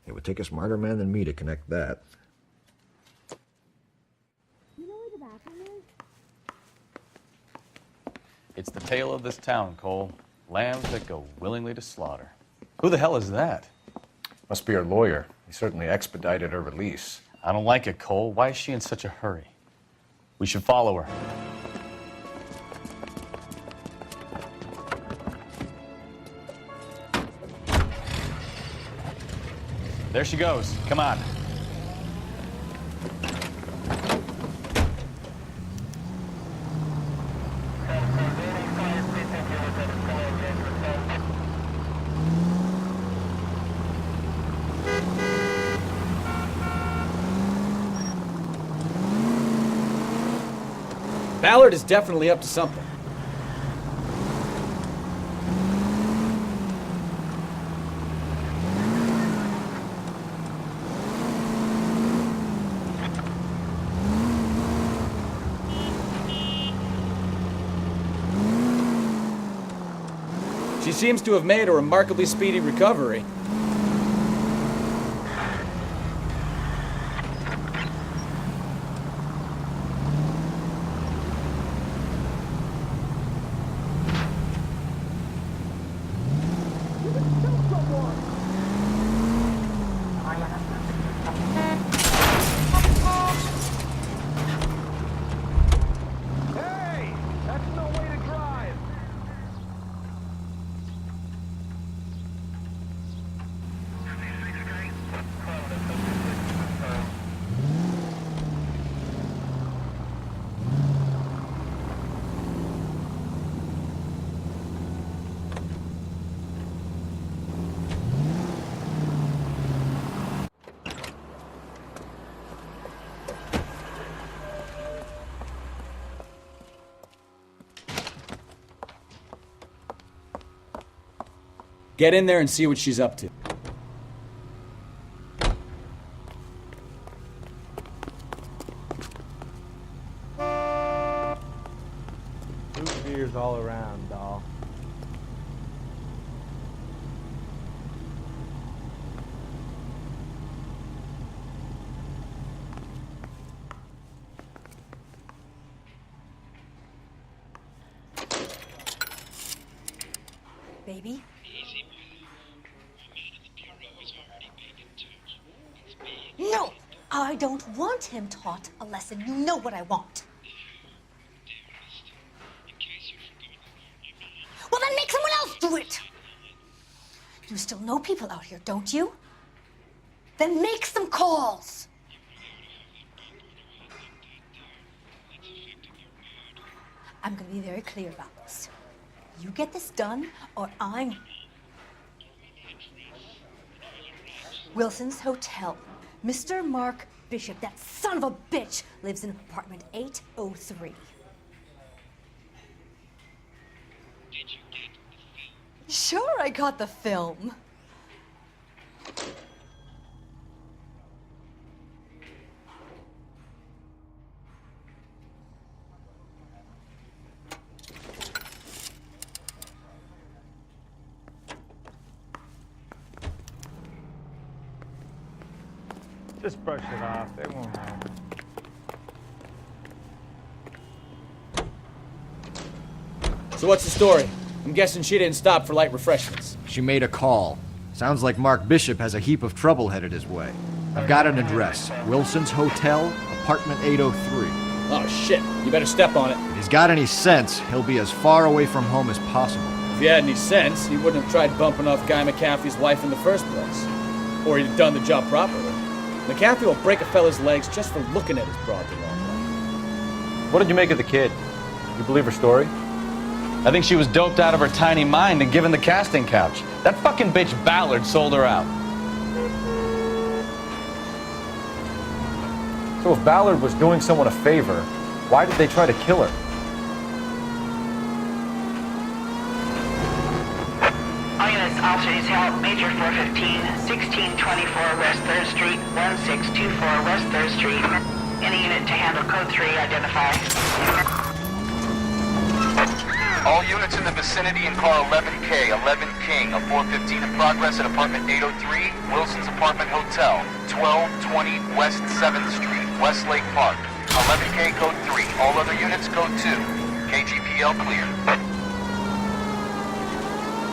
It would take a smarter man than me to connect that. You know where the bathroom is? It's the tale of this town, Cole. Lambs that go willingly to slaughter. Who the hell is that? Must be her lawyer. He certainly expedited her release. I don't like it, Cole. Why is she in such a hurry? We should follow her. There she goes. Come on. Ballard is definitely up to something. She seems to have made a remarkably speedy recovery. Hey! That's no way to drive! Get in there and see what she's up to. Root beers all around, doll. Baby? No! I don't want him taught a lesson. You know what I want. Well, then make someone else do it! You still know people out here, don't you? Then make some calls! I'm gonna be very clear about this. You get this done, or I'm... Wilson's Hotel. Mr. Mark Bishop, that son of a bitch, lives in apartment 803. Did you get the film? Sure, I got the film. Just brush it off. They won't know. So what's the story? I'm guessing she didn't stop for light refreshments. She made a call. Sounds like Mark Bishop has a heap of trouble headed his way. I've got an address. Wilson's Hotel, apartment 803. Oh shit, you better step on it. If he's got any sense, he'll be as far away from home as possible. If he had any sense, he wouldn't have tried bumping off Guy McAfee's wife in the first place. Or he'd have done the job properly. McAfee will break a fella's legs just for looking at his broad the wrong way. What did you make of the kid? You believe her story? I think she was doped out of her tiny mind and given the casting couch. That fucking bitch Ballard sold her out. So if Ballard was doing someone a favor, why did they try to kill her? All units, officers help. Major 415, 1624 West 3rd Street, 1624 West 3rd Street. Any unit to handle code 3, identify. All units in the vicinity in car 11K, 11 King, a 415 in progress at apartment 803, Wilson's Apartment Hotel, 1220 West 7th Street, Westlake Park. 11K code 3, all other units code 2. KGPL clear.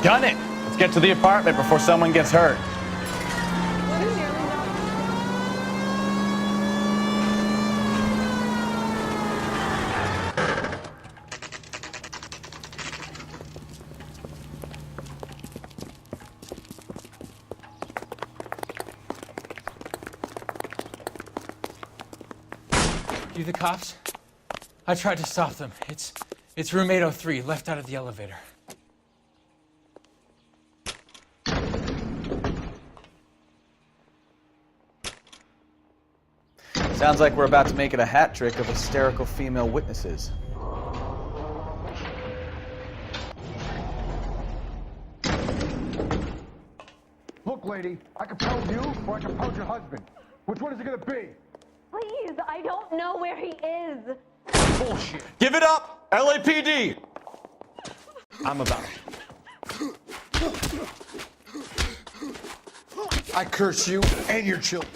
Gun it! Let's get to the apartment before someone gets hurt. You the cops? I tried to stop them. It's room 803, left out of the elevator. Sounds like we're about to make it a hat trick of hysterical female witnesses. Look, lady, I can pound you or I can pound your husband. Which one is it gonna be? Please, I don't know where he is. Bullshit. Give it up! LAPD! I'm about it. I curse you and your children.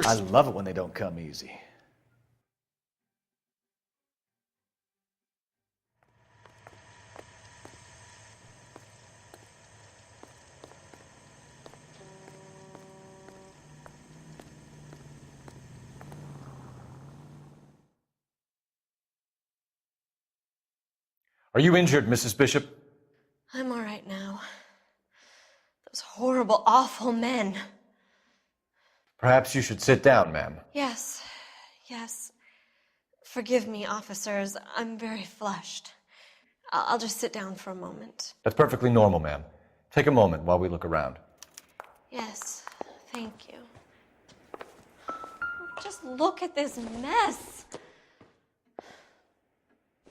I love it when they don't come easy. Are you injured, Mrs. Bishop? I'm all right now. Those horrible, awful men. Perhaps you should sit down, ma'am. Yes. Forgive me, officers. I'm very flushed. I'll just sit down for a moment. That's perfectly normal, ma'am. Take a moment while we look around. Yes, thank you. Just look at this mess.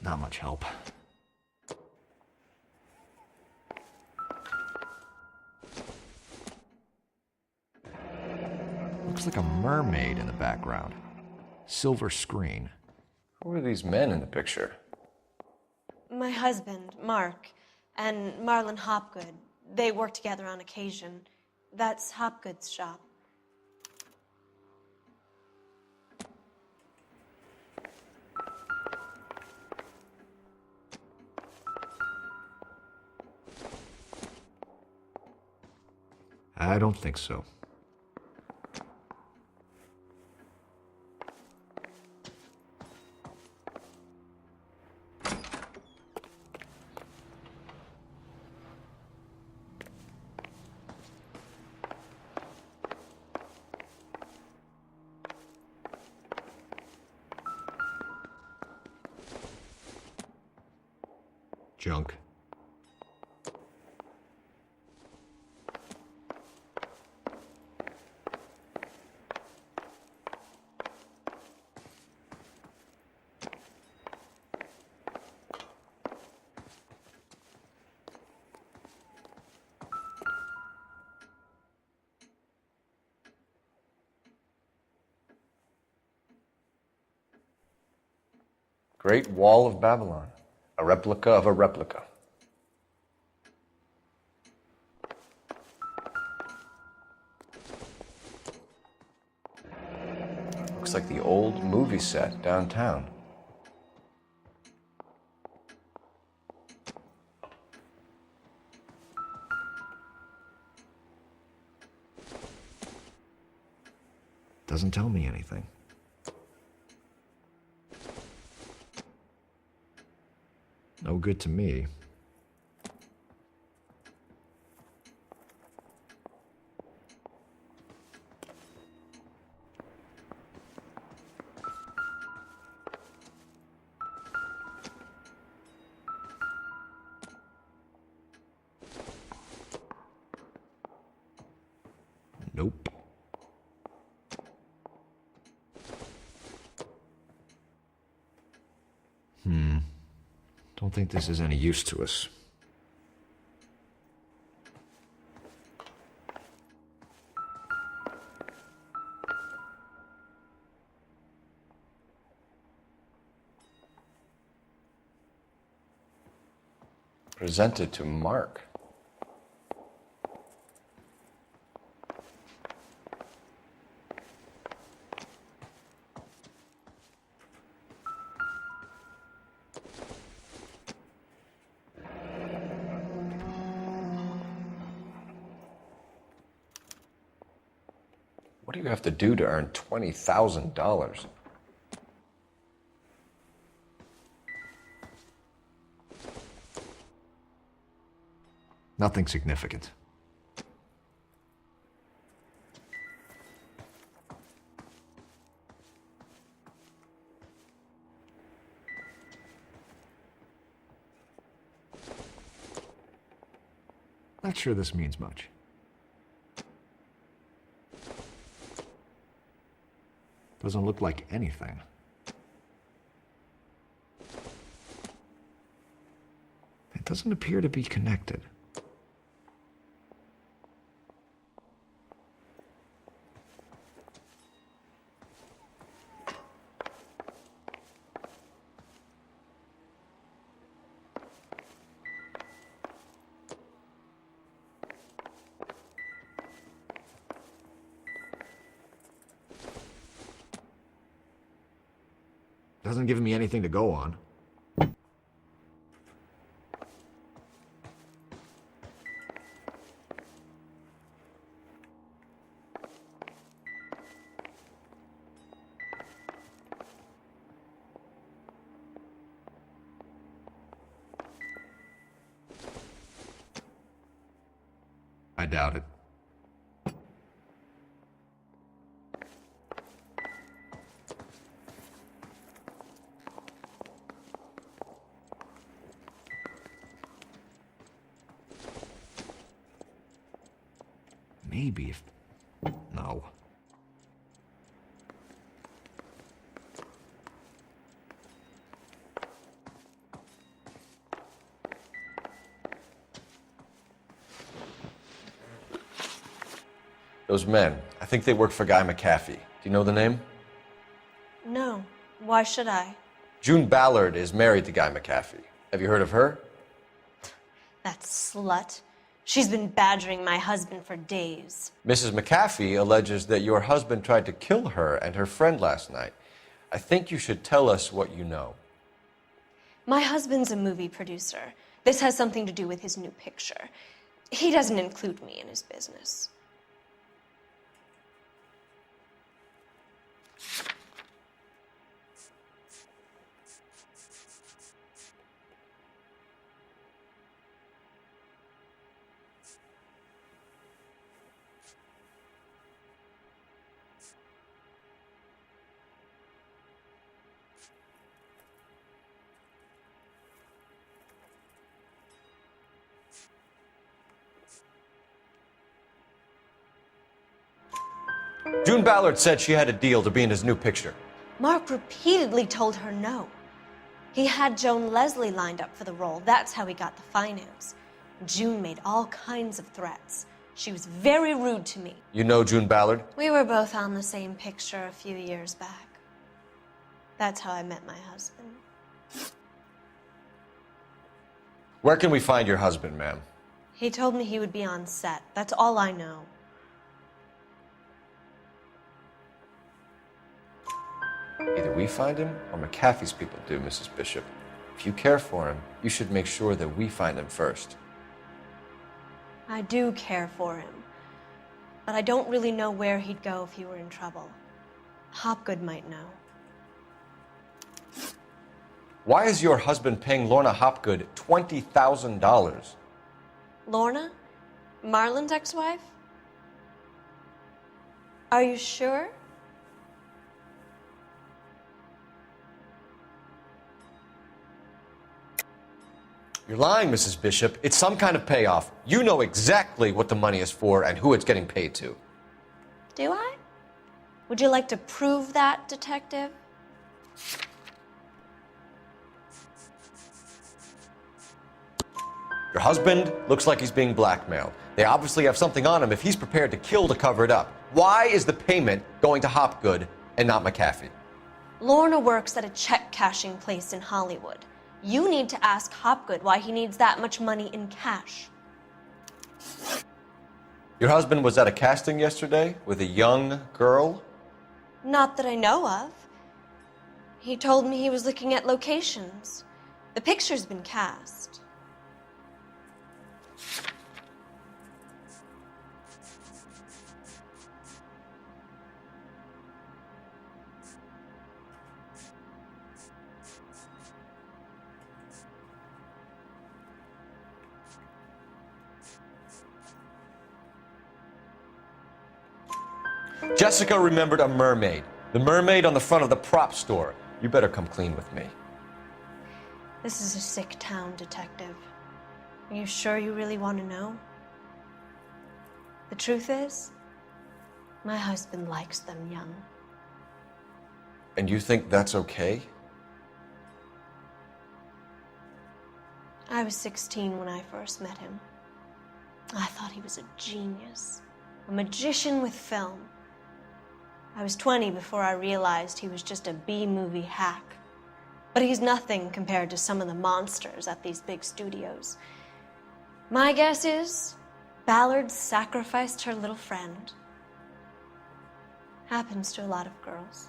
Not much help. Looks like a mermaid in the background. Silver screen. Who are these men in the picture? My husband, Mark, and Marlon Hopgood. They work together on occasion. That's Hopgood's shop. I don't think so. Junk. Great Wall of Babylon. A replica of a replica. Looks like the old movie set downtown. Doesn't tell me anything. No good to me. Nope. Don't think this is any use to us. Presented to Mark. What do you have to do to earn $20,000? Nothing significant. Not sure this means much. Doesn't look like anything. It doesn't appear to be connected. Doesn't give me anything to go on. I doubt it. Maybe if... No. Those men, I think they work for Guy McAfee. Do you know the name? No. Why should I? June Ballard is married to Guy McAfee. Have you heard of her? That slut. She's been badgering my husband for days. Mrs. McAfee alleges that your husband tried to kill her and her friend last night. I think you should tell us what you know. My husband's a movie producer. This has something to do with his new picture. He doesn't include me in his business. June Ballard said she had a deal to be in his new picture. Mark repeatedly told her no. He had Joan Leslie lined up for the role. That's how he got the finance. June made all kinds of threats. She was very rude to me. You know June Ballard? We were both on the same picture a few years back. That's how I met my husband. Where can we find your husband, ma'am? He told me he would be on set. That's all I know. Either we find him or McAfee's people do, Mrs. Bishop. If you care for him, you should make sure that we find him first. I do care for him, but I don't really know where he'd go if he were in trouble. Hopgood might know. Why is your husband paying Lorna Hopgood $20,000? Lorna? Marlon's ex-wife? Are you sure? You're lying, Mrs. Bishop. It's some kind of payoff. You know exactly what the money is for and who it's getting paid to. Do I? Would you like to prove that, Detective? Your husband looks like he's being blackmailed. They obviously have something on him if he's prepared to kill to cover it up. Why is the payment going to Hopgood and not McAfee? Lorna works at a check cashing place in Hollywood. You need to ask Hopgood why he needs that much money in cash. Your husband was at a casting yesterday with a young girl? Not that I know of. He told me he was looking at locations. The picture's been cast. Jessica remembered a mermaid. The mermaid on the front of the prop store. You better come clean with me. This is a sick town, Detective. Are you sure you really want to know? The truth is, my husband likes them young. And you think that's okay? I was 16 when I first met him. I thought he was a genius, a magician with film. I was 20 before I realized he was just a B-movie hack. But he's nothing compared to some of the monsters at these big studios. My guess is Ballard sacrificed her little friend. Happens to a lot of girls.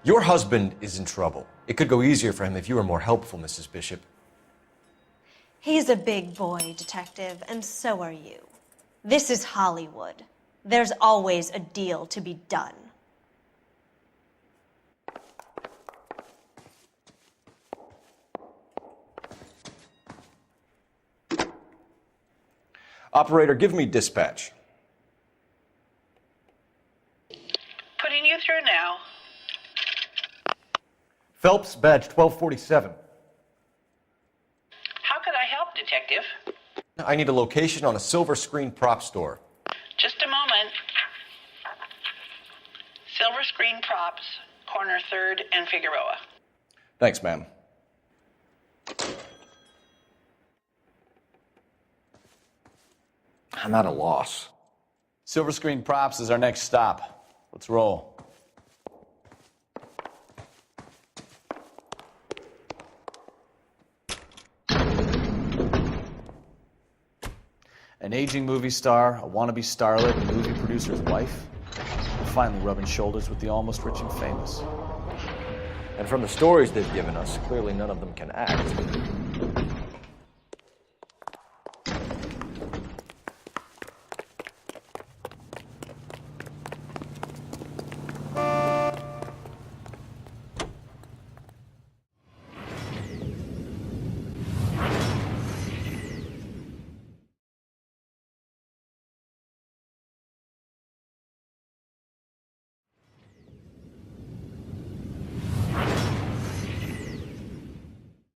Your husband is in trouble. It could go easier for him if you were more helpful, Mrs. Bishop. He's a big boy, Detective, and so are you. This is Hollywood. There's always a deal to be done. Operator, give me dispatch. Putting you through now. Phelps, badge 1247. How could I help, Detective? I need a location on a silver screen prop store. Just a moment. Silver Screen Props, corner 3rd and Figueroa. Thanks, ma'am. I'm at a loss. Silver Screen Props is our next stop. Let's roll. An aging movie star, a wannabe starlet, a movie producer's wife, and finally rubbing shoulders with the almost rich and famous. And from the stories they've given us, clearly none of them can act.